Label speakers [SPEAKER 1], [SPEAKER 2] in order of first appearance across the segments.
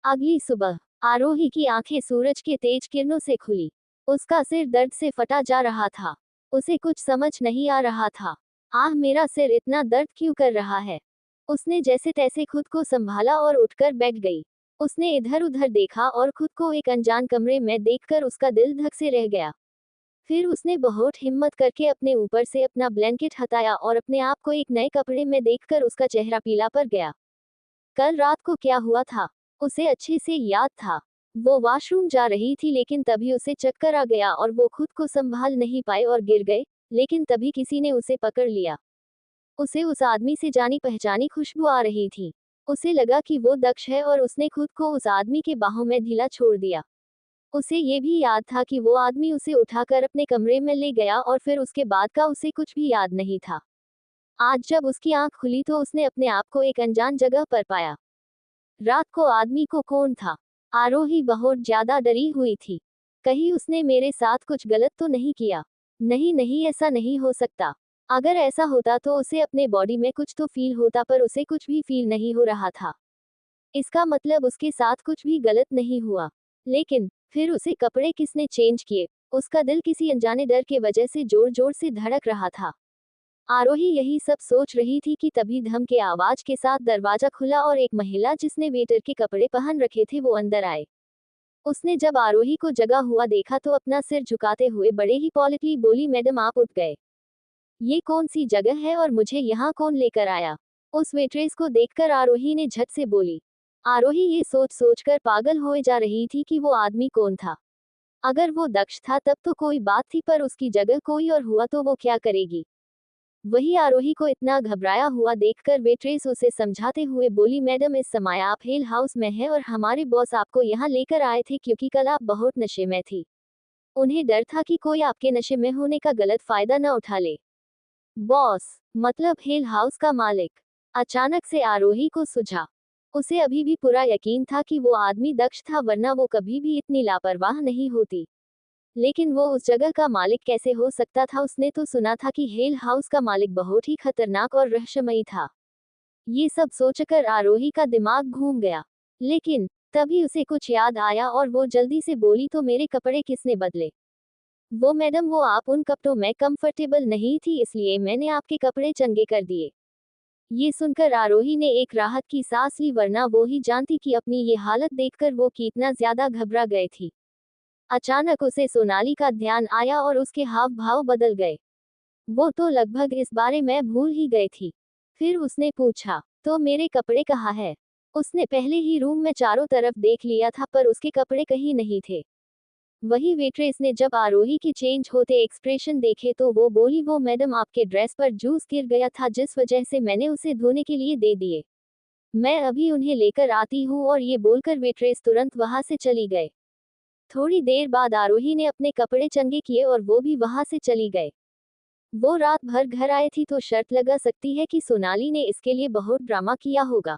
[SPEAKER 1] अगली सुबह आरोही की आंखें सूरज के तेज किरणों से खुली। उसका सिर दर्द से फटा जा रहा था। उसे कुछ समझ नहीं आ रहा था। आह, मेरा सिर इतना दर्द क्यों कर रहा है। उसने जैसे तैसे खुद को संभाला और उठकर बैठ गई। उसने इधर उधर देखा और खुद को एक अनजान कमरे में देखकर उसका दिल धक से रह गया। फिर उसने बहुत हिम्मत करके अपने ऊपर से अपना ब्लैंकेट हटाया और अपने आप को एक नए कपड़े में देखकर उसका चेहरा पीला पड़ गया। कल रात को क्या हुआ था, उसे अच्छे से याद था। वो वॉशरूम जा रही थी लेकिन तभी उसे चक्कर आ गया और वो खुद को संभाल नहीं पाए और गिर गए। लेकिन तभी किसी ने उसे पकड़ लिया। उसे उस आदमी से जानी पहचानी खुशबू आ रही थी। उसे लगा कि वो दक्ष है और उसने खुद को उस आदमी के बाहों में ढीला छोड़ दिया। उसे ये भी याद था कि वो आदमी उसे उठाकर अपने कमरे में ले गया और फिर उसके बाद का उसे कुछ भी याद नहीं था। आज जब उसकी आंख खुली तो उसने अपने आप को एक अनजान जगह पर पाया। रात को आदमी को कौन था? आरोही बहुत ज्यादा डरी हुई थी। कहीं उसने मेरे साथ कुछ गलत तो नहीं किया? नहीं नहीं, ऐसा नहीं हो सकता। अगर ऐसा होता तो उसे अपने बॉडी में कुछ तो फील होता, पर उसे कुछ भी फील नहीं हो रहा था। इसका मतलब उसके साथ कुछ भी गलत नहीं हुआ। लेकिन फिर उसे कपड़े किसने चेंज किए? उसका दिल किसी अनजाने डर के वजह से जोर जोर से धड़क रहा था। आरोही यही सब सोच रही थी कि तभी धम के आवाज के साथ दरवाजा खुला और एक महिला जिसने वेटर के कपड़े पहन रखे थे वो अंदर आए। उसने जब आरोही को जगा हुआ देखा तो अपना सिर झुकाते हुए बड़े ही पॉलिटली बोली, मैडम आप उठ गए। ये कौन सी जगह है और मुझे यहाँ कौन लेकर आया? उस वेट्रेस को देखकर आरोही ने झट से बोली। आरोही ये सोच सोचकर पागल होए जा रही थी कि वो आदमी कौन था। अगर वो दक्ष था तब तो कोई बात थी, पर उसकी जगह कोई और हुआ तो वो क्या करेगी? वही आरोही को इतना घबराया हुआ देखकर वेट्रेस उसे समझाते हुए बोली, मैडम इस समय आप हिल हाउस में हैं और हमारे बॉस आपको यहाँ लेकर आए थे क्योंकि कल आप बहुत नशे में थी। उन्हें डर था कि कोई आपके नशे में होने का गलत फायदा न उठा ले। बॉस मतलब हिल हाउस का मालिक? अचानक से आरोही को सूझा। उसे अभी भी पूरा यकीन था कि वो आदमी दक्ष था, वरना वो कभी भी इतनी लापरवाह नहीं होती। लेकिन वो उस जगह का मालिक कैसे हो सकता था? उसने तो सुना था कि हेल हाउस का मालिक बहुत ही खतरनाक और रहस्यमयी था। ये सब सोचकर आरोही का दिमाग घूम गया। लेकिन तभी उसे कुछ याद आया और वो जल्दी से बोली, तो मेरे कपड़े किसने बदले? वो मैडम, वो आप उन कपड़ों में कंफर्टेबल नहीं थी इसलिए मैंने आपके कपड़े चंगे कर दिए। ये सुनकर आरोही ने एक राहत की सांस ली, वरना वो ही जानती कि अपनी ये हालत देखकर वो कितना ज्यादा घबरा गई थी। अचानक उसे सोनाली का ध्यान आया और उसके हाव भाव बदल गए। वो तो लगभग इस बारे में भूल ही गई थी। फिर उसने पूछा, तो मेरे कपड़े कहाँ है? उसने पहले ही रूम में चारों तरफ देख लिया था, पर उसके कपड़े कहीं नहीं थे। वही वेट्रेस ने जब आरोही की चेंज होते एक्सप्रेशन देखे तो वो बोली, वो मैडम आपके ड्रेस पर जूस गिर गया था जिस वजह से मैंने उसे धोने के लिए दे दिए। मैं अभी उन्हें लेकर आती हूँ। और ये बोलकर वेट्रेस तुरंत वहां से चली गए। थोड़ी देर बाद आरोही ने अपने कपड़े चंगे किए और वो भी वहां से चली गए। वो रात भर घर आए थी तो शर्त लगा सकती है कि सोनाली ने इसके लिए बहुत ड्रामा किया होगा।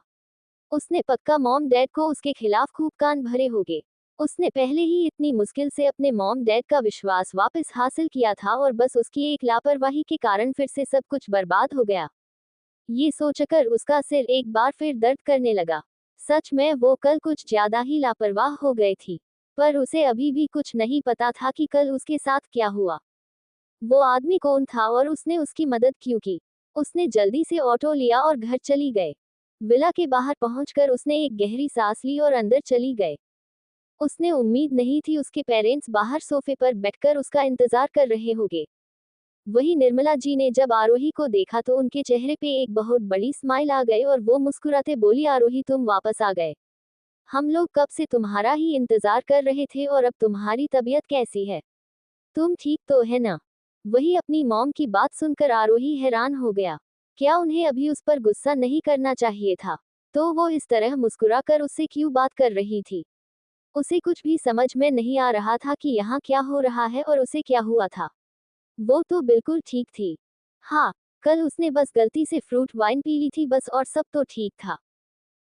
[SPEAKER 1] उसने पक्का मॉम डैड को उसके खिलाफ खूब कान भरे होंगे। उसने पहले ही इतनी मुश्किल से अपने मॉम डैड का विश्वास वापस हासिल किया था और बस उसकी एक लापरवाही के कारण फिर से सब कुछ बर्बाद हो गया। ये सोचकर उसका सिर एक बार फिर दर्द करने लगा। सच में वो कल कुछ ज्यादा ही लापरवाह हो गई थी। पर उसे अभी भी कुछ नहीं पता था कि कल उसके साथ क्या हुआ। वो आदमी कौन था और उसने उसकी मदद क्यों की? उसने जल्दी से ऑटो लिया और घर चली गए। विला के बाहर पहुंचकर उसने एक गहरी सांस ली और अंदर चली गए। उसने उम्मीद नहीं थी उसके पेरेंट्स बाहर सोफे पर बैठकर उसका इंतजार कर रहे होंगे। वही निर्मला जी ने जब आरोही को देखा तो उनके चेहरे पे एक बहुत बड़ी स्माइल आ गई और वो मुस्कुराते बोली, आरोही तुम वापस आ गए। हम लोग कब से तुम्हारा ही इंतजार कर रहे थे। और अब तुम्हारी तबीयत कैसी है? तुम ठीक तो है ना? वही अपनी मॉम की बात सुनकर आरोही हैरान हो गया। क्या उन्हें अभी उस पर गुस्सा नहीं करना चाहिए था? तो वो इस तरह मुस्कुराकर उससे क्यों बात कर रही थी? उसे कुछ भी समझ में नहीं आ रहा था कि यहाँ क्या हो रहा है और उसे क्या हुआ था। वो तो बिल्कुल ठीक थी। हाँ, कल उसने बस गलती से फ्रूट वाइन पी ली थी बस, और सब तो ठीक था।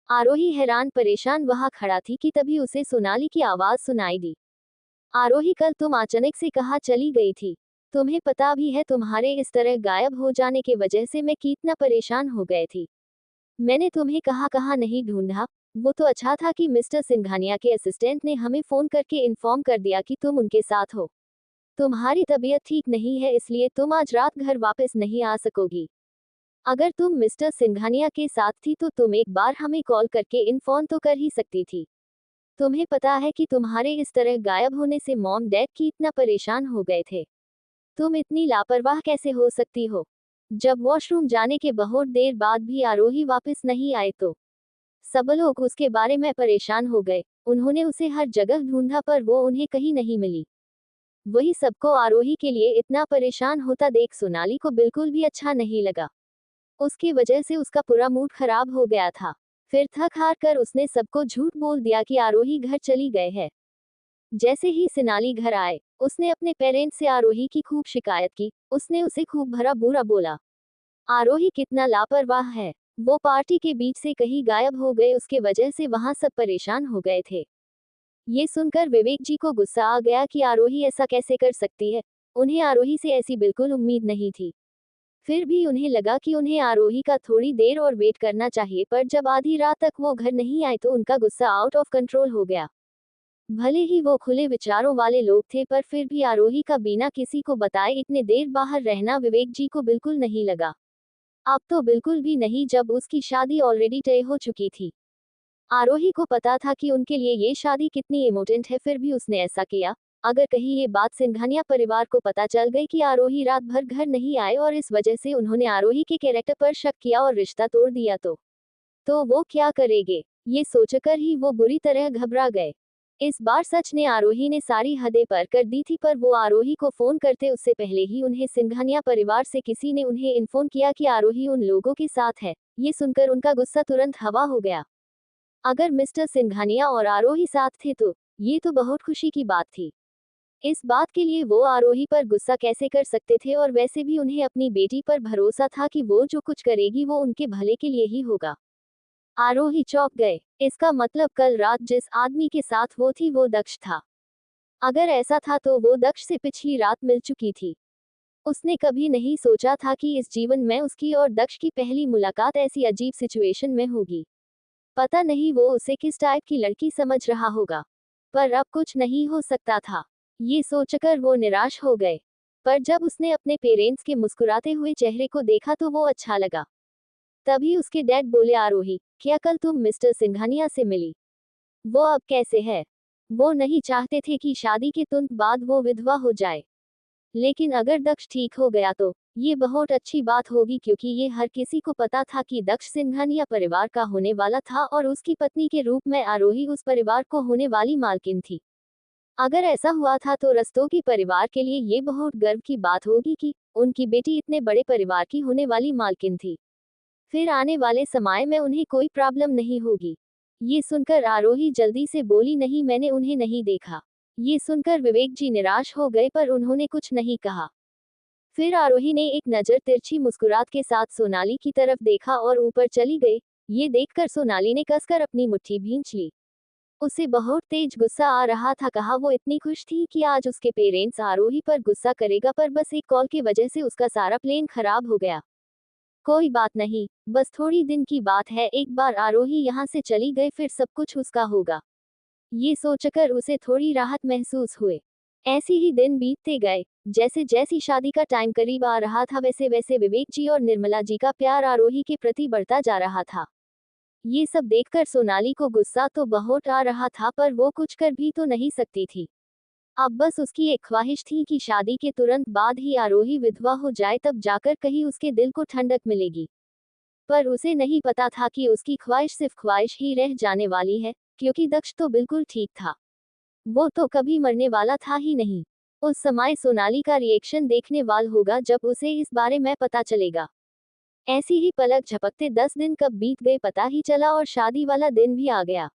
[SPEAKER 1] आरोही हैरान परेशान वहां खड़ा थी कि तभी उसे सोनाली की आवाज सुनाई दी। आरोही, कल तुम अचानक से कहाँ चली गई थी? तुम्हें पता भी है तुम्हारे इस तरह गायब हो जाने के वजह से मैं कितना परेशान हो गई थी। मैंने तुम्हें कहाँ कहाँ नहीं ढूंढा। वो तो अच्छा था कि मिस्टर सिंघानिया के असिस्टेंट ने हमें फोन करके इन्फॉर्म कर दिया कि तुम उनके साथ हो। तुम्हारी तबीयत ठीक नहीं है, इसलिए तुम आज रात घर वापस नहीं आ सकोगी। अगर तुम मिस्टर सिंघानिया के साथ थी तो तुम एक बार हमें कॉल करके इन्फॉर्म तो कर ही सकती थी। तुम्हें पता है कि तुम्हारे इस तरह गायब होने से मॉम डैड की इतना परेशान हो गए थे। तुम इतनी लापरवाह कैसे हो सकती हो? जब वॉशरूम जाने के बहुत देर बाद भी आरोही वापस नहीं आए तो सब लोग उसके बारे में परेशान हो गए। उन्होंने उसे हर जगह ढूंढा पर वो उन्हें कहीं नहीं मिली। वही सबको आरोही के लिए इतना परेशान होता देख सोनाली को बिल्कुल भी अच्छा नहीं लगा। उसकी वजह से उसका पूरा मूड खराब हो गया था। फिर थक हार कर उसने सबको झूठ बोल दिया कि आरोही घर चली गए है। जैसे ही सोनाली घर आए, उसने अपने पेरेंट्स से आरोही की खूब शिकायत की। उसने उसे खूब भरा बुरा बोला। आरोही कितना लापरवाह है। वो पार्टी के बीच से कहीं गायब हो गए, उसके वजह से वहां सब परेशान हो गए थे। ये सुनकर विवेक जी को गुस्सा आ गया कि आरोही ऐसा कैसे कर सकती है। उन्हें आरोही से ऐसी बिल्कुल उम्मीद नहीं थी। फिर भी उन्हें लगा कि उन्हें आरोही का थोड़ी देर और वेट करना चाहिए, पर जब आधी रात तक वो घर नहीं आए तो उनका गुस्सा आउट ऑफ कंट्रोल हो गया। भले ही वो खुले विचारों वाले लोग थे, पर फिर भी आरोही का बिना किसी को बताए इतने देर बाहर रहना विवेक जी को बिल्कुल नहीं लगा। अब तो बिल्कुल भी नहीं, जब उसकी शादी ऑलरेडी तय हो चुकी थी। आरोही को पता था कि उनके लिए ये शादी कितनी इम्पोर्टेंट है, फिर भी उसने ऐसा किया। अगर कहीं ये बात सिंघानिया परिवार को पता चल गई कि आरोही रात भर घर नहीं आए और इस वजह से उन्होंने आरोही के कैरेक्टर पर शक किया और रिश्ता तोड़ दिया तो वो क्या करेंगे? ये सोचकर ही वो बुरी तरह घबरा गए। इस बार सच ने आरोही ने सारी हदें पार कर दी थी, पर वो आरोही को फोन करते उससे पहले ही उन्हें सिंघानिया परिवार से किसी ने उन्हें इन्फॉर्म किया कि आरोही उन लोगों के साथ है। ये सुनकर उनका गुस्सा तुरंत हवा हो गया। अगर मिस्टर सिंघानिया और आरोही साथ थे तो ये तो बहुत खुशी की बात थी। इस बात के लिए वो आरोही पर गुस्सा कैसे कर सकते थे, और वैसे भी उन्हें अपनी बेटी पर भरोसा था कि वो जो कुछ करेगी वो उनके भले के लिए ही होगा। आरोही चौंक गए। इसका मतलब कल रात जिस आदमी के साथ वो थी वो दक्ष था। अगर ऐसा था तो वो दक्ष से पिछली रात मिल चुकी थी। उसने कभी नहीं सोचा था कि इस जीवन में उसकी और दक्ष की पहली मुलाकात ऐसी अजीब सिचुएशन में होगी। पता नहीं वो उसे किस टाइप की लड़की समझ रहा होगा, पर अब कुछ नहीं हो सकता था। ये सोचकर वो निराश हो गए। पर जब उसने अपने पेरेंट्स के मुस्कुराते हुए चेहरे को देखा तो वो अच्छा लगा। तभी उसके डैड बोले, आरोही, क्या कल तुम मिस्टर सिंघानिया से मिली? वो अब कैसे है? वो नहीं चाहते थे कि शादी के तुरंत बाद वो विधवा हो जाए। लेकिन अगर दक्ष ठीक हो गया तो ये बहुत अच्छी बात होगी, क्योंकि ये हर किसी को पता था कि दक्ष सिंघानिया परिवार का होने वाला था और उसकी पत्नी के रूप में आरोही उस परिवार को होने वाली मालकिन थी। अगर ऐसा हुआ था तो रस्तोगी परिवार के लिए ये बहुत गर्व की बात होगी कि उनकी बेटी इतने बड़े परिवार की होने वाली मालकिन थी। फिर आने वाले समय में उन्हें कोई प्रॉब्लम नहीं होगी। ये सुनकर आरोही जल्दी से बोली, नहीं, मैंने उन्हें नहीं देखा। ये सुनकर विवेक जी निराश हो गए, पर उन्होंने कुछ नहीं कहा। फिर आरोही ने एक नजर तिरछी मुस्कुराहट के साथ सोनाली की तरफ देखा और ऊपर चली गई। ये देखकर सोनाली ने कसकर अपनी मुट्ठी भींच ली। उसे बहुत तेज गुस्सा आ रहा था। कहा वो इतनी खुश थी कि आज उसके पेरेंट्स आरोही पर गुस्सा करेगा, पर बस एक कॉल की वजह से उसका सारा प्लान खराब हो गया। कोई बात नहीं, बस थोड़ी दिन की बात है, एक बार आरोही यहाँ से चली गई फिर सब कुछ उसका होगा। ये सोचकर उसे थोड़ी राहत महसूस हुए। ऐसे ही दिन बीतते गए। जैसे जैसी शादी का टाइम करीब आ रहा था वैसे वैसे विवेक जी और निर्मला जी का प्यार आरोही के प्रति बढ़ता जा रहा था। ये सब देखकर सोनाली को गुस्सा तो बहुत आ रहा था, पर वो कुछ कर भी तो नहीं सकती थी। अब बस उसकी एक ख्वाहिश थी कि शादी के तुरंत बाद ही आरोही विधवा हो जाए, तब जाकर कहीं उसके दिल को ठंडक मिलेगी। पर उसे नहीं पता था कि उसकी ख्वाहिश सिर्फ ख्वाहिश ही रह जाने वाली है, क्योंकि दक्ष तो बिल्कुल ठीक था। वो तो कभी मरने वाला था ही नहीं। उस समय सोनाली का रिएक्शन देखने वाला होगा जब उसे इस बारे में पता चलेगा। ऐसी ही पलक झपकते 10 दिन कब बीत गए पता ही चला और शादी वाला दिन भी आ गया।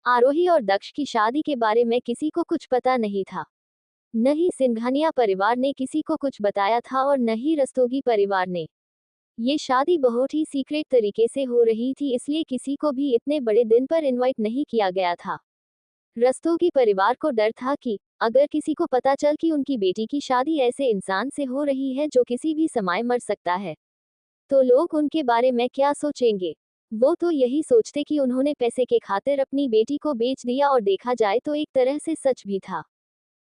[SPEAKER 1] आरोही और दक्ष की शादी के बारे में किसी को कुछ पता नहीं था। न ही सिंघानिया परिवार ने किसी को कुछ बताया था और न ही रस्तोगी परिवार ने। ये शादी बहुत ही सीक्रेट तरीके से हो रही थी, इसलिए किसी को भी इतने बड़े दिन पर इनवाइट नहीं किया गया था। रस्तोगी परिवार को डर था कि अगर किसी को पता चल कि उनकी बेटी की शादी ऐसे इंसान से हो रही है जो किसी भी समय मर सकता है, तो लोग उनके बारे में क्या सोचेंगे। वो तो यही सोचते कि उन्होंने पैसे के खातिर अपनी बेटी को बेच दिया, और देखा जाए तो एक तरह से सच भी था।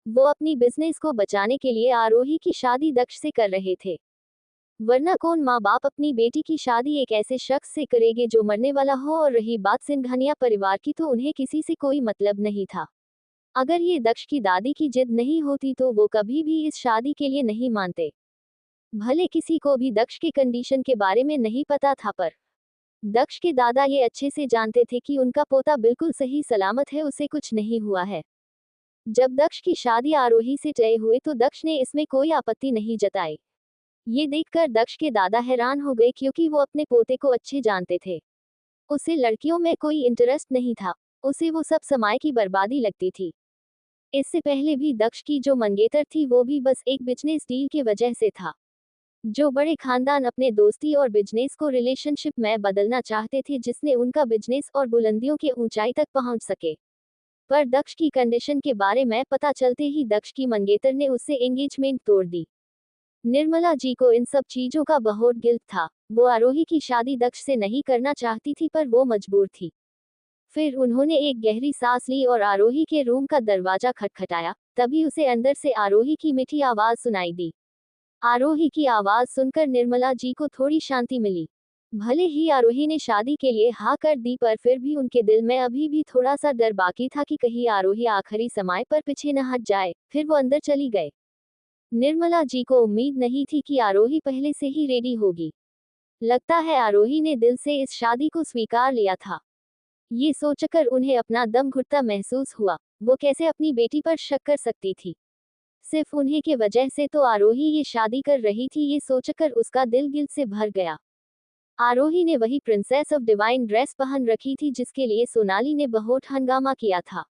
[SPEAKER 1] वो अपनी बिजनेस को बचाने के लिए आरोही की शादी दक्ष से कर रहे थे, वरना कौन माँ बाप अपनी बेटी की शादी एक ऐसे शख्स से करेंगे जो मरने वाला हो। और रही बात सिंघानिया परिवार की, तो उन्हें किसी से कोई मतलब नहीं था। अगर ये दक्ष की दादी की जिद नहीं होती तो वो कभी भी इस शादी के लिए नहीं मानते। भले किसी को भी दक्ष के कंडीशन के बारे में नहीं पता था, पर दक्ष के दादा ये अच्छे से जानते थे कि उनका पोता बिल्कुल सही सलामत है, उसे कुछ नहीं हुआ है। जब दक्ष की शादी आरोही से तय हुई तो दक्ष ने इसमें कोई आपत्ति नहीं जताई। ये देखकर दक्ष के दादा हैरान हो गए, क्योंकि वो अपने पोते को अच्छे जानते थे। उसे लड़कियों में कोई इंटरेस्ट नहीं था, उसे वो सब समय की बर्बादी लगती थी। इससे पहले भी दक्ष की जो मंगेतर थी वो भी बस एक बिजनेस डील की वजह से था। जो बड़े खानदान अपने दोस्ती और बिजनेस को रिलेशनशिप में बदलना चाहते थे, जिसने उनका बिजनेस और बुलंदियों के ऊंचाई तक पहुंच सके। पर दक्ष की कंडीशन के बारे में पता चलते ही दक्ष की मंगेतर ने उससे एंगेजमेंट तोड़ दी। निर्मला जी को इन सब चीजों का बहुत गिल्ट था। वो आरोही की शादी दक्ष से नहीं करना चाहती थी, पर वो मजबूर थी। फिर उन्होंने एक गहरी सांस ली और आरोही के रूम का दरवाजा खटखटाया। तभी उसे अंदर से आरोही की मीठी आवाज सुनाई दी। आरोही की आवाज सुनकर निर्मला जी को थोड़ी शांति मिली। भले ही आरोही ने शादी के लिए हाँ कर दी, पर फिर भी उनके दिल में अभी भी थोड़ा सा डर बाकी था कि कहीं आरोही आखिरी समय पर पीछे न हट जाए। फिर वो अंदर चली गए। निर्मला जी को उम्मीद नहीं थी कि आरोही पहले से ही रेडी होगी। लगता है आरोही ने दिल से इस शादी को स्वीकार लिया था। ये सोचकर उन्हें अपना दम घुटता महसूस हुआ। वो कैसे अपनी बेटी पर शक कर सकती थी? सिर्फ उन्हीं के वजह से तो आरोही ये शादी कर रही थी। ये सोचकर उसका दिल गिल्ट से भर गया। आरोही ने वही प्रिंसेस ऑफ डिवाइन ड्रेस पहन रखी थी जिसके लिए सोनाली ने बहुत हंगामा किया था।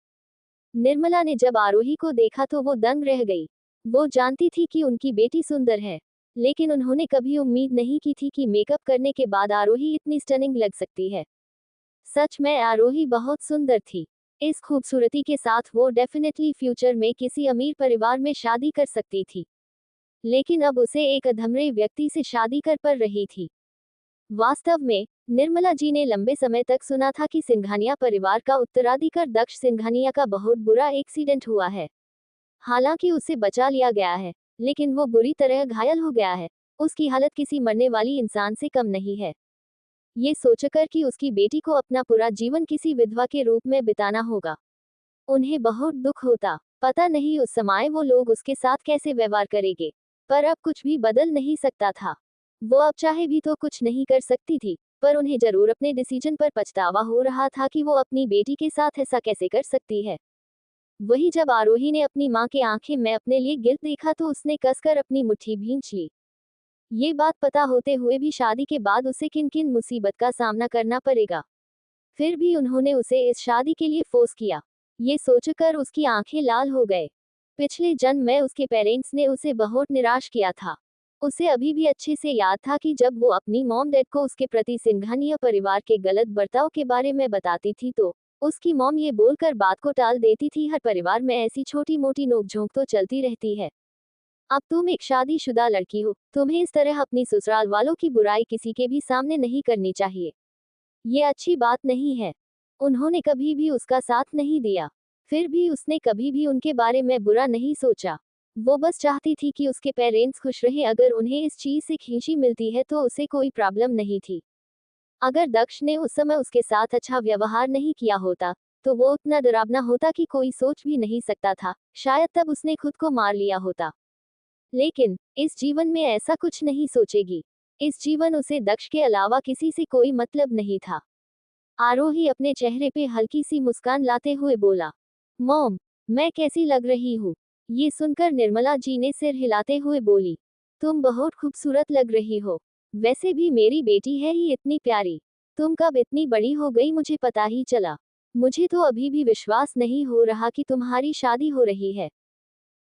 [SPEAKER 1] निर्मला ने जब आरोही को देखा तो वो दंग रह गई। वो जानती थी कि उनकी बेटी सुंदर है, लेकिन उन्होंने कभी उम्मीद नहीं की थी कि मेकअप करने के बाद आरोही इतनी स्टनिंग लग सकती है। सच में आरोही बहुत सुंदर थी। इस खूबसूरती के साथ वो डेफिनेटली फ्यूचर में किसी अमीर परिवार में शादी कर सकती थी, लेकिन अब उसे एक अधमरे व्यक्ति से शादी कर पड़ रही थी। वास्तव में निर्मला जी ने लंबे समय तक सुना था कि सिंघानिया परिवार का उत्तराधिकार दक्ष सिंघानिया का बहुत बुरा एक्सीडेंट हुआ है। हालांकि उसे बचा लिया गया है, लेकिन वो बुरी तरह घायल हो गया है। उसकी हालत किसी मरने वाली इंसान से कम नहीं है। ये सोचकर कि उसकी बेटी को अपना पूरा जीवन किसी विधवा के रूप में बिताना होगा, उन्हें बहुत दुख होता। पता नहीं उस समय वो लोग उसके साथ कैसे व्यवहार करेंगे। पर अब कुछ भी बदल नहीं सकता था। वो अब चाहे भी तो कुछ नहीं कर सकती थी, पर उन्हें जरूर अपने डिसीजन पर पछतावा हो रहा था कि वो अपनी बेटी के साथ ऐसा कैसे कर सकती है। वही जब आरोही ने अपनी माँ के आंखें में अपने लिए गिल्ट देखा तो उसने कसकर अपनी मुट्ठी भींच ली। ये बात पता होते हुए भी शादी के बाद उसे किन किन मुसीबत का सामना करना पड़ेगा, फिर भी उन्होंने उसे इस शादी के लिए फोर्स किया। ये सोचकर उसकी आंखें लाल हो गए। पिछले जन्म में उसके पेरेंट्स ने उसे बहुत निराश किया था। उसे अभी भी अच्छे से याद था कि जब वो अपनी मॉम डैड को उसके प्रति सिंघानिया परिवार के गलत बर्ताव के बारे में बताती थी तो उसकी मॉम ये बोलकर बात को टाल देती थी, हर परिवार में ऐसी छोटी मोटी नोकझोंक तो चलती रहती है। अब तुम एक शादीशुदा लड़की हो, तुम्हें इस तरह अपनी ससुराल वालों की बुराई किसी के भी सामने नहीं करनी चाहिए। ये अच्छी बात नहीं है। उन्होंने कभी भी उसका साथ नहीं दिया, फिर भी उसने कभी भी उनके बारे में बुरा नहीं सोचा। वो बस चाहती थी कि उसके पेरेंट्स खुश रहें। अगर उन्हें इस चीज से खुशी मिलती है तो उसे कोई प्रॉब्लम नहीं थी। अगर दक्ष ने उस समय उसके साथ अच्छा व्यवहार नहीं किया होता तो वो उतना डरावना होता कि कोई सोच भी नहीं सकता था। शायद तब उसने खुद को मार लिया होता। लेकिन इस जीवन में ऐसा कुछ नहीं सोचेगी। इस जीवन उसे दक्ष के अलावा किसी से कोई मतलब नहीं था। आरोही अपने चेहरे पे हल्की सी मुस्कान लाते हुए बोला, मॉम, मैं कैसी लग रही हूँ? ये सुनकर निर्मला जी ने सिर हिलाते हुए बोली, तुम बहुत खूबसूरत लग रही हो। वैसे भी मेरी बेटी है ही इतनी प्यारी। तुम कब इतनी बड़ी हो गई मुझे पता ही चला। मुझे तो अभी भी विश्वास नहीं हो रहा कि तुम्हारी शादी हो रही है।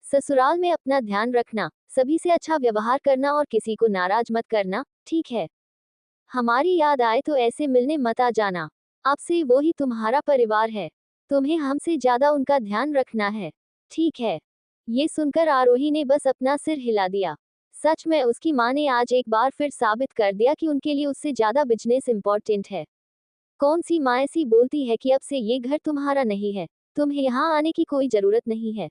[SPEAKER 1] ससुराल में अपना ध्यान रखना, सभी से अच्छा व्यवहार करना और किसी को नाराज मत करना, ठीक है? हमारी याद आए तो ऐसे मिलने मत आ जाना। अब से वो ही तुम्हारा परिवार है। तुम्हें हमसे ज्यादा उनका ध्यान रखना है, ठीक है? ये सुनकर आरोही ने बस अपना सिर हिला दिया। सच में उसकी माँ ने आज एक बार फिर साबित कर दिया कि उनके लिए उससे ज्यादा बिजनेस इंपॉर्टेंट है। कौन सी माँ ऐसी बोलती है कि अब से ये घर तुम्हारा नहीं है, तुम्हें यहाँ आने की कोई जरूरत नहीं है।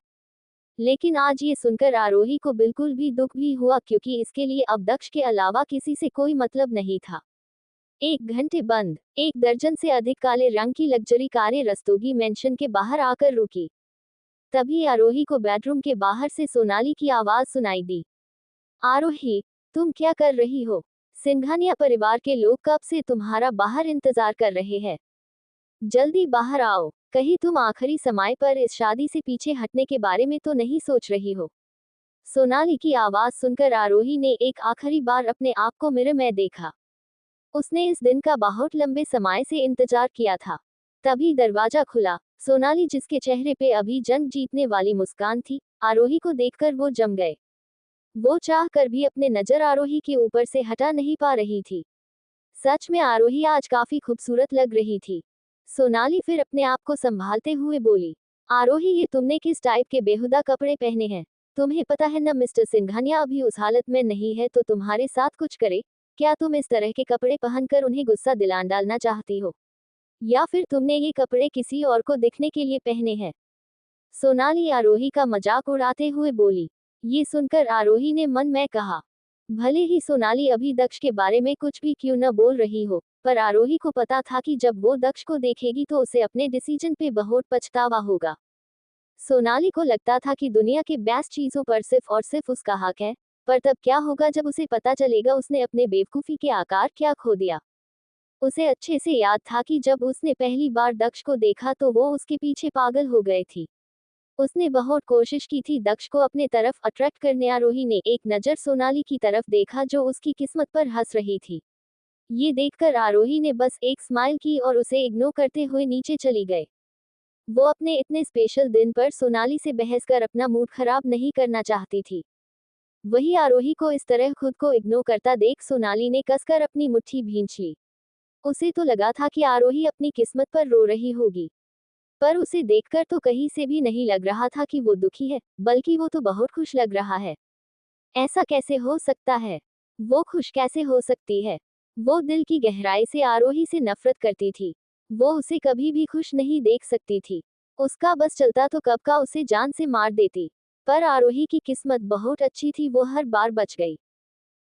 [SPEAKER 1] लेकिन आज ये सुनकर आरोही को बिल्कुल भी दुख भी हुआ, क्योंकि इसके लिए अब दक्ष के अलावा किसी से कोई मतलब नहीं था। 1 घंटे बंद, 1 दर्जन से अधिक काले रंग की लग्जरी कारें रस्तोगी मेंशन के बाहर आकर रुकी। तभी आरोही को बेडरूम के बाहर से सोनाली की आवाज सुनाई दी। आरोही, तुम क्या कर रही हो? सिंघानिया परिवार के लोग कब से तुम्हारा बाहर इंतजार कर रहे हैं। जल्दी बाहर आओ। कहीं तुम आखिरी समय पर इस शादी से पीछे हटने के बारे में तो नहीं सोच रही हो? सोनाली की आवाज सुनकर आरोही ने एक आखिरी बार अपने आप को मिरर में देखा। उसने इस दिन का बहुत लंबे समय से इंतजार किया था। तभी दरवाजा खुला। सोनाली, जिसके चेहरे पे अभी जंग जीतने वाली मुस्कान थी, आरोही को देखकर वो जम गए। वो चाह कर भी अपने नजर आरोही के ऊपर से हटा नहीं पा रही थी। सच में आरोही आज काफी खूबसूरत लग रही थी। सोनाली फिर अपने आप को संभालते हुए बोली, आरोही, ये तुमने किस टाइप के बेहुदा कपड़े पहने हैं? तुम्हें पता है न मिस्टर सिंघानिया अभी उस हालत में नहीं है तो तुम्हारे साथ कुछ करे। क्या तुम इस तरह के कपड़े पहनकर उन्हें गुस्सा दिला डालना चाहती हो, या फिर तुमने ये कपड़े किसी और को दिखने के लिए पहने हैं? सोनाली आरोही का मजाक उड़ाते हुए बोली। ये सुनकर आरोही ने मन में कहा, भले ही सोनाली अभी दक्ष के बारे में कुछ भी क्यों न बोल रही हो, पर आरोही को पता था कि जब वो दक्ष को देखेगी तो उसे अपने डिसीजन पे बहुत पछतावा होगा। सोनाली को लगता था कि दुनिया के बेस्ट चीजों पर सिर्फ और सिर्फ उसका हक है, पर तब क्या होगा जब उसे पता चलेगा उसने अपने बेवकूफी के आकार क्या खो दिया। उसे अच्छे से याद था कि जब उसने पहली बार दक्ष को देखा तो वो उसके पीछे पागल हो गए थी। उसने बहुत कोशिश की थी दक्ष को अपने तरफ अट्रैक्ट करने। आरोही ने एक नज़र सोनाली की तरफ देखा जो उसकी किस्मत पर हंस रही थी। ये देखकर आरोही ने बस एक स्माइल की और उसे इग्नोर करते हुए नीचे चली गए। वो अपने इतने स्पेशल दिन पर सोनाली से बहस कर अपना मूड खराब नहीं करना चाहती थी। वही आरोही को इस तरह खुद को इग्नोर करता देख सोनाली ने कसकर अपनी मुट्ठी भींच ली। उसे तो लगा था कि आरोही अपनी किस्मत पर रो रही होगी, पर उसे देखकर तो कहीं से भी नहीं लग रहा था कि वो दुखी है, बल्कि वो तो बहुत खुश लग रहा है। ऐसा कैसे हो सकता है? वो खुश कैसे हो सकती है? वो दिल की गहराई से आरोही से नफरत करती थी। वो उसे कभी भी खुश नहीं देख सकती थी। उसका बस चलता तो कब का उसे जान से मार देती। पर आरोही की किस्मत बहुत अच्छी थी, वो हर बार बच गई।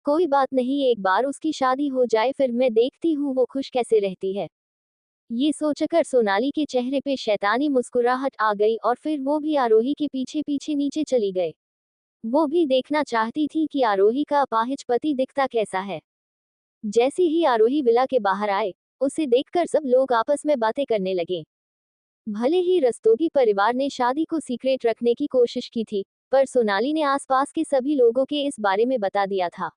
[SPEAKER 1] कोई बात नहीं, एक बार उसकी शादी हो जाए फिर मैं देखती हूँ वो खुश कैसे रहती है। ये सोचकर सोनाली के चेहरे पे शैतानी मुस्कुराहट आ गई और फिर वो भी आरोही के पीछे पीछे नीचे चली गए। वो भी देखना चाहती थी कि आरोही का अपाहिज पति दिखता कैसा है। जैसे ही आरोही विला के बाहर आए, उसे देखकर सब लोग आपस में बातें करने लगे। भले ही रस्तोगी परिवार ने शादी को सीक्रेट रखने की कोशिश की थी, पर सोनाली ने आसपास के सभी लोगों के इस बारे में बता दिया था।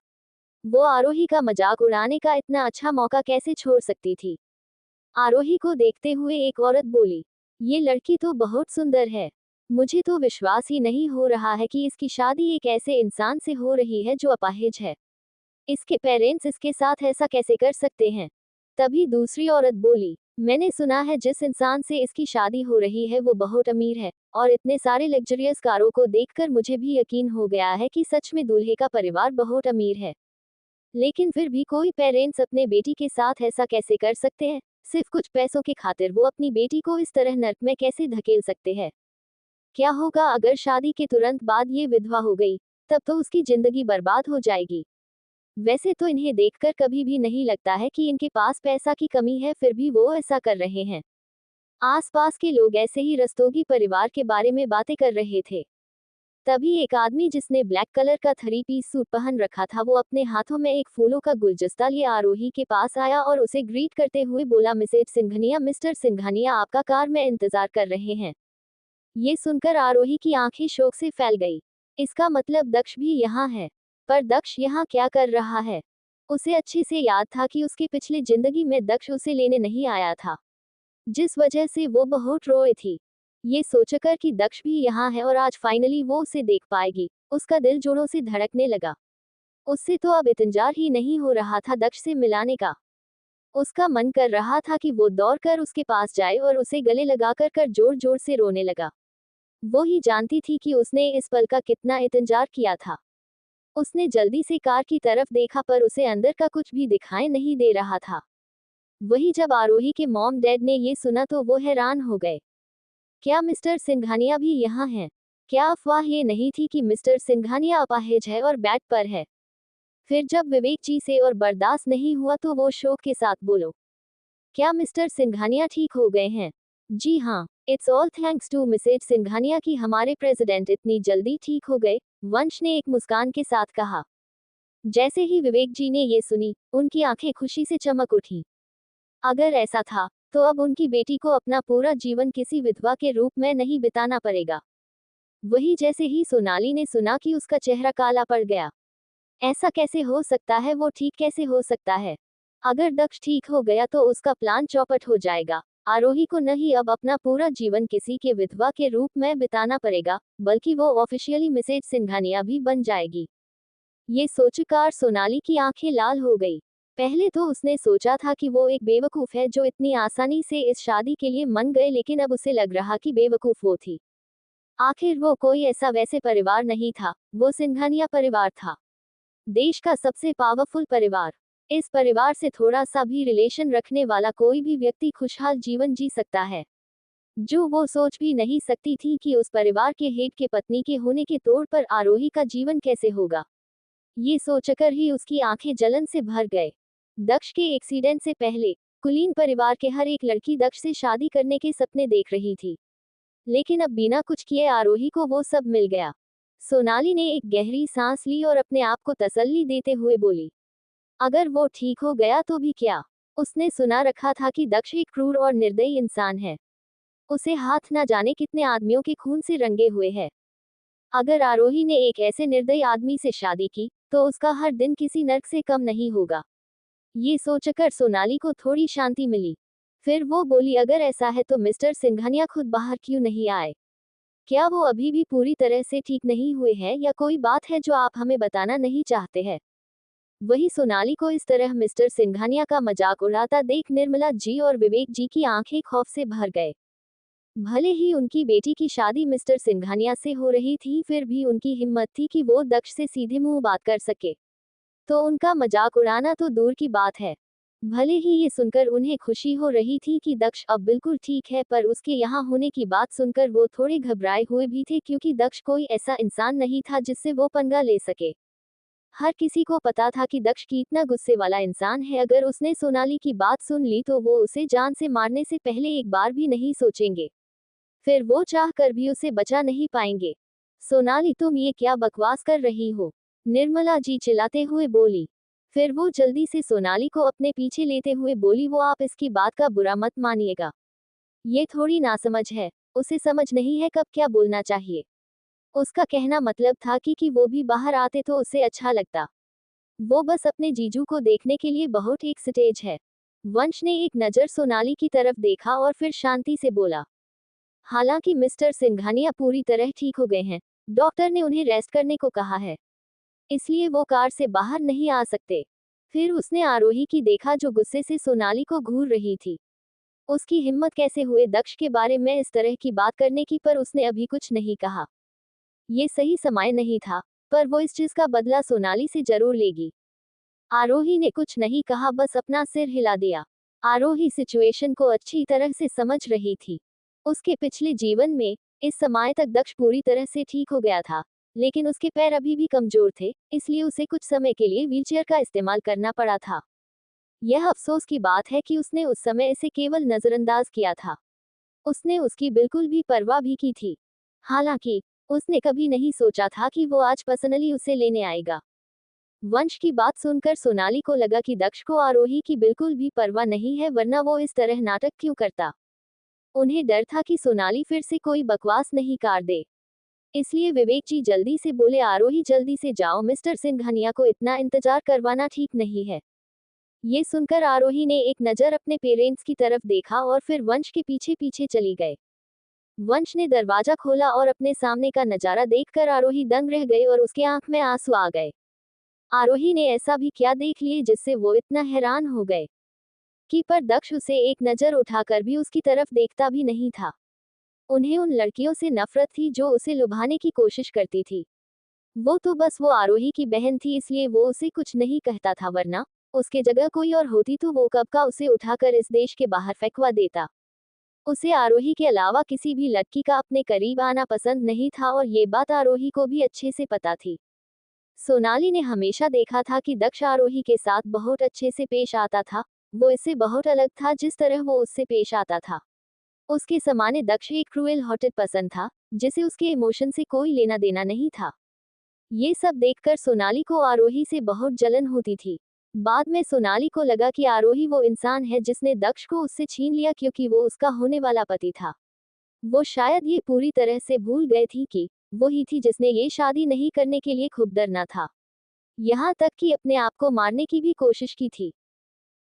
[SPEAKER 1] वो आरोही का मजाक उड़ाने का इतना अच्छा मौका कैसे छोड़ सकती थी। आरोही को देखते हुए एक औरत बोली, ये लड़की तो बहुत सुंदर है। मुझे तो विश्वास ही नहीं हो रहा है कि इसकी शादी एक ऐसे इंसान से हो रही है जो अपाहिज है। इसके पेरेंट्स इसके साथ ऐसा कैसे कर सकते हैं? तभी दूसरी औरत बोली, मैंने सुना है जिस इंसान से इसकी शादी हो रही है वो बहुत अमीर है, और इतने सारे लग्जरियस कारों को देखकर मुझे भी यकीन हो गया है कि सच में दूल्हे का परिवार बहुत अमीर है। लेकिन फिर भी कोई पेरेंट्स अपने बेटी के साथ ऐसा कैसे कर सकते हैं? सिर्फ कुछ पैसों की खातिर वो अपनी बेटी को इस तरह नर्क में कैसे धकेल सकते हैं? क्या होगा अगर शादी के तुरंत बाद ये विधवा हो गई? तब तो उसकी जिंदगी बर्बाद हो जाएगी। वैसे तो इन्हें देखकर कभी भी नहीं लगता है कि इनके पास पैसा की कमी है, फिर भी वो ऐसा कर रहे हैं। आसपास के लोग ऐसे ही रस्तोगी परिवार के बारे में बातें कर रहे थे। तभी एक आदमी जिसने ब्लैक कलर का 3 पीस सूट पहन रखा था, वो अपने हाथों में एक फूलों का गुलदस्ता लिए आरोही के पास आया और उसे ग्रीट करते हुए बोला, मिसेज सिंघानिया, मिस्टर सिंघानिया आपका कार में इंतजार कर रहे हैं। ये सुनकर आरोही की आंखें शोक से फैल गई। इसका मतलब दक्ष भी यहाँ है। पर दक्ष यहाँ क्या कर रहा है? उसे अच्छे से याद था कि उसके पिछले जिंदगी में दक्ष उसे लेने नहीं आया था, जिस वजह से वो बहुत रोई थी। ये सोचकर कि दक्ष भी यहाँ है और आज फाइनली वो उसे देख पाएगी, उसका दिल जोरों से धड़कने लगा। उससे तो अब इंतजार ही नहीं हो रहा था दक्ष से मिलाने का। उसका मन कर रहा था कि वो दौड़कर उसके पास जाए और उसे गले लगाकर कर जोर जोर से रोने लगा। वो ही जानती थी कि उसने इस पल का कितना इंतजार किया था। उसने जल्दी से कार की तरफ देखा पर उसे अंदर का कुछ भी दिखाई नहीं दे रहा था। वही जब आरोही के मॉम डैड ने ये सुना तो वो हैरान हो गए। क्या मिस्टर सिंघानिया भी यहाँ हैं? क्या अफवाह ये नहीं थी कि मिस्टर सिंघानिया अपाहिज है और बेड पर है? फिर जब विवेक जी से और बर्दाश्त नहीं हुआ तो वो शोक के साथ बोलो, क्या मिस्टर सिंघानिया ठीक हो गए हैं? जी हाँ, it's all thanks to Mrs Singhania कि हमारे प्रेसिडेंट इतनी जल्दी ठीक हो गए, वंश ने एक मुस्कान के साथ कहा। जैसे ही विवेक जी ने ये सुनी, उनकी आंखें खुशी से चमक उठी। अगर ऐसा था, तो अब उनकी बेटी को अपना पूरा जीवन किसी विधवा के रूप में नहीं बिताना पड़ेगा। वही जैसे ही सोनाली ने सुना कि उसका चेहरा काला पड़ गया। ऐसा कैसे हो सकता है? वो ठीक कैसे हो सकता है? अगर दक्ष ठीक हो गया तो उसका प्लान चौपट हो जाएगा। आरोही को नहीं अब अपना पूरा जीवन किसी के विधवा के रूप में बिताना पड़ेगा, बल्कि वो ऑफिशियली मिसेज सिंघानिया भी बन जाएगी। ये सोचकर सोनाली की आंखें लाल हो गई। पहले तो उसने सोचा था कि वो एक बेवकूफ है जो इतनी आसानी से इस शादी के लिए मन गए, लेकिन अब उसे लग रहा कि बेवकूफ वो थी। आखिर वो कोई ऐसा वैसे परिवार नहीं था, वो सिंघानिया परिवार था। देश का सबसे पावरफुल परिवार। इस परिवार से थोड़ा सा भी रिलेशन रखने वाला कोई भी व्यक्ति खुशहाल जीवन जी सकता है। जो वो सोच भी नहीं सकती थी कि उस परिवार के हेड के पत्नी के होने के तौर पर आरोही का जीवन कैसे होगा। ये सोचकर ही उसकी आंखें जलन से भर गए। दक्ष के एक्सीडेंट से पहले कुलीन परिवार के हर एक लड़की दक्ष से शादी करने के सपने देख रही थी, लेकिन अब बिना कुछ किए आरोही को वो सब मिल गया। सोनाली ने एक गहरी सांस ली और अपने आप को तसल्ली देते हुए बोली, अगर वो ठीक हो गया तो भी क्या? उसने सुना रखा था कि दक्ष एक क्रूर और निर्दयी इंसान है। उसे हाथ न जाने कितने आदमियों के खून से रंगे हुए है। अगर आरोही ने एक ऐसे निर्दयी आदमी से शादी की, तो उसका हर दिन किसी नर्क से कम नहीं होगा। ये सोचकर सोनाली को थोड़ी शांति मिली। फिर वो बोली, अगर ऐसा है तो मिस्टर सिंघानिया खुद बाहर क्यों नहीं आए? क्या वो अभी भी पूरी तरह से ठीक नहीं हुए हैं, या कोई बात है जो आप हमें बताना नहीं चाहते हैं? वही सोनाली को इस तरह मिस्टर सिंघानिया का मजाक उड़ाता देख निर्मला जी और विवेक जी की आंखें खौफ से भर गए। भले ही उनकी बेटी की शादी मिस्टर सिंघानिया से हो रही थी, फिर भी उनकी हिम्मत थी कि वो दक्ष से सीधे मुंह बात कर सके। तो उनका मजाक उड़ाना तो दूर की बात है। भले ही ये सुनकर उन्हें खुशी हो रही थी कि दक्ष अब बिल्कुल ठीक है, पर उसके यहाँ होने की बात सुनकर वो थोड़े घबराए हुए भी थे, क्योंकि दक्ष कोई ऐसा इंसान नहीं था जिससे वो पंगा ले सके। हर किसी को पता था कि दक्ष कितना गुस्से वाला इंसान है। अगर उसने सोनाली की बात सुन ली तो वो उसे जान से मारने से पहले एक बार भी नहीं सोचेंगे। फिर वो चाह कर भी उसे बचा नहीं पाएंगे। सोनाली, तुम ये क्या बकवास कर रही हो? निर्मला जी चिल्लाते हुए बोली। फिर वो जल्दी से सोनाली को अपने पीछे लेते हुए बोली, वो आप इसकी बात का बुरा मत मानिएगा। ये थोड़ी नासमझ है, उसे समझ नहीं है कब क्या बोलना चाहिए। उसका कहना मतलब था कि वो भी बाहर आते तो उसे अच्छा लगता। वो बस अपने जीजू को देखने के लिए बहुत एक स्टेज है। वंश ने एक नज़र सोनाली की तरफ देखा और फिर शांति से बोला, हालांकि मिस्टर सिंघानिया पूरी तरह ठीक हो गए हैं। डॉक्टर ने उन्हें रेस्ट करने को कहा है, इसलिए वो कार से बाहर नहीं आ सकते। फिर उसने आरोही की देखा जो गुस्से से सोनाली को घूर रही थी। उसकी हिम्मत कैसे हुए दक्ष के बारे में इस तरह की बात करने की, पर उसने अभी कुछ नहीं कहा। ये सही समय नहीं था, पर वो इस चीज का बदला सोनाली से जरूर लेगी। आरोही ने कुछ नहीं कहा, बस अपना सिर हिला दिया। आरोही सिचुएशन को अच्छी तरह से समझ रही थी। उसके पिछले जीवन में इस समय तक दक्ष पूरी तरह से ठीक हो गया था, लेकिन उसके पैर अभी भी कमजोर थे, इसलिए उसे कुछ समय के लिए व्हीलचेयर का इस्तेमाल करना पड़ा था। यह अफसोस की बात है कि उसने उस समय इसे केवल नजरअंदाज किया था। उसने उसकी बिल्कुल भी परवाह भी की थी। हालांकि उसने कभी नहीं सोचा था कि वो आज पर्सनली उसे लेने आएगा। वंश की बात सुनकर सोनाली को लगा कि दक्ष को आरोही की बिल्कुल भी परवाह नहीं है, वरना वो इस तरह नाटक क्यों करता। उन्हें डर था कि सोनाली फिर से कोई बकवास नहीं कर दे। इसलिए विवेक जी जल्दी से बोले, आरोही जल्दी से जाओ, मिस्टर सिंघानिया को इतना इंतजार करवाना ठीक नहीं है। ये सुनकर आरोही ने एक नज़र अपने पेरेंट्स की तरफ देखा और फिर वंश के पीछे पीछे चली गए। वंश ने दरवाजा खोला और अपने सामने का नजारा देखकर आरोही दंग रह गई और उसके आंख में आंसू आ गए। आरोही ने ऐसा भी क्या देख लिए जिससे वो इतना हैरान हो गए कि पर दक्ष उसे एक नज़र उठाकर भी उसकी तरफ देखता भी नहीं था। उन्हें उन लड़कियों से नफरत थी जो उसे लुभाने की कोशिश करती थी। वो तो बस वो आरोही की बहन थी, इसलिए वो उसे कुछ नहीं कहता था, वरना उसके जगह कोई और होती तो वो कब का उसे उठाकर इस देश के बाहर फेंकवा देता। उसे आरोही के अलावा किसी भी लड़की का अपने करीब आना पसंद नहीं था और ये बात आरोही को भी अच्छे से पता थी। सोनाली ने हमेशा देखा था कि दक्ष आरोही के साथ बहुत अच्छे से पेश आता था। वो इससे बहुत अलग था जिस तरह वो उससे पेश आता था। उसके सामान्य दक्ष एक क्रूएल हॉटेड पसंद था, जिसे उसके इमोशन से कोई लेना देना नहीं था। ये सब देखकर सोनाली को आरोही से बहुत जलन होती थी। बाद में सोनाली को लगा कि आरोही वो इंसान है जिसने दक्ष को उससे छीन लिया क्योंकि वो उसका होने वाला पति था। वो शायद ये पूरी तरह से भूल गए थी कि वो ही थी जिसने ये शादी नहीं करने के लिए खूब डरना था। यहाँ तक कि अपने आप को मारने की भी कोशिश की थी।